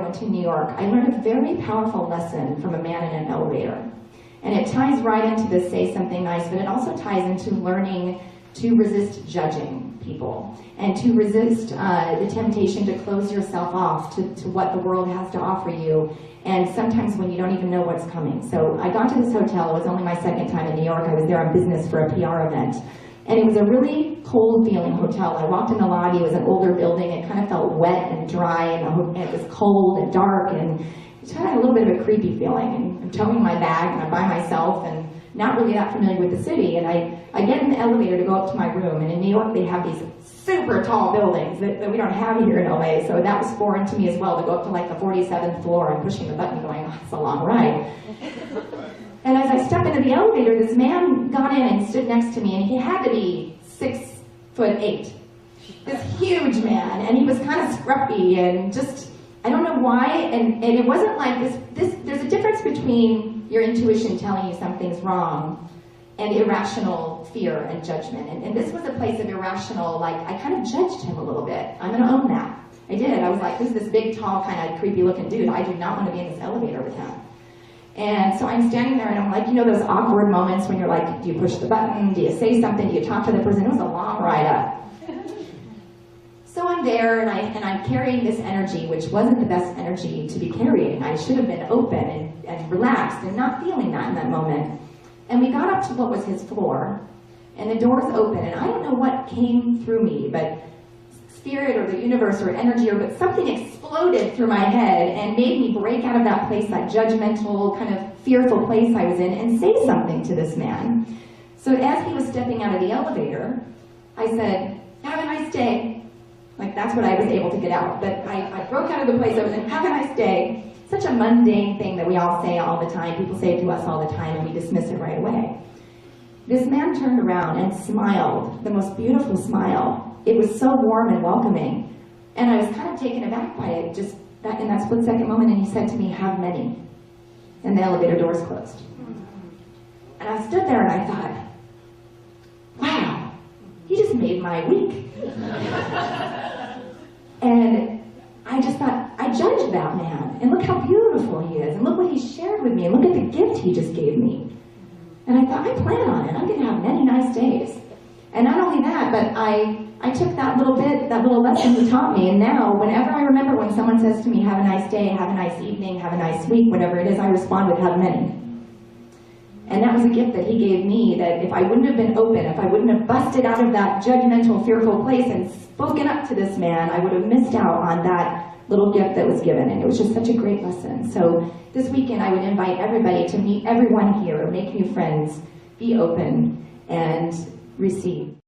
went to New York, I learned a very powerful lesson from a man in an elevator. And it ties right into this say something nice, but it also ties into learning to resist judging people and to resist the temptation to close yourself off to what the world has to offer you, and sometimes when you don't even know what's coming. So I got to this hotel. It was only my second time in New York. I was there on business for a PR event. And it was a really cold feeling hotel. I walked in the lobby. It was an older building. It kind of felt wet and dry, and it was cold and dark, and it had a little bit of a creepy feeling. And I'm towing my bag, and I'm by myself, and not really that familiar with the city. And I get in the elevator to go up to my room. And in New York, they have these super tall buildings that we don't have here in LA. So that was foreign to me as well, to go up to like the 47th floor and pushing the button going, oh, it's a long ride. And as I step into the elevator, this man got in and stood next to me, and he had to be 6'8". This huge man, and he was kind of scruffy and just, I don't know why, and it wasn't like this, there's a difference between your intuition telling you something's wrong and irrational fear and judgment. And this was a place of irrational, like, I kind of judged him a little bit. I'm gonna own that. I did. I was like, this is this big, tall, kind of creepy looking dude. I do not want to be in this elevator with him. And so I'm standing there, and I'm like, you know those awkward moments when you're like, do you push the button? Do you say something? Do you talk to the person? It was a long ride up. So I'm there, and I'm carrying this energy, which wasn't the best energy to be carrying. I should have been open and relaxed and not feeling that in that moment. And we got up to what was his floor, and the doors open, and I don't know what came through me, but spirit or the universe or energy, but something exploded through my head and made me break out of that place, that judgmental, kind of fearful place I was in, and say something to this man. So as he was stepping out of the elevator, I said, have a nice day. Like, that's what I was able to get out. But I broke out of the place. I was like, have a nice day. Such a mundane thing that we all say all the time. People say it to us all the time, and we dismiss it right away. This man turned around and smiled, the most beautiful smile. It was so warm and welcoming. And I was kind of taken aback by it, just that in that split-second moment, and he said to me, have many. And the elevator doors closed. And I stood there and I thought, wow, he just made my week. And I just thought, I judged that man, and look how beautiful he is, and look what he shared with me, and look at the gift he just gave me. And I thought, I plan on it. I'm going to have many nice days. And not only that, but I took that little lesson he taught me, and now whenever I remember when someone says to me, have a nice day, have a nice evening, have a nice week, whatever it is, I respond with, have many. And that was a gift that he gave me, that if I wouldn't have been open, if I wouldn't have busted out of that judgmental, fearful place and spoken up to this man, I would have missed out on that little gift that was given. And it was just such a great lesson. So this weekend I would invite everybody to meet everyone here, make new friends, be open, and receive.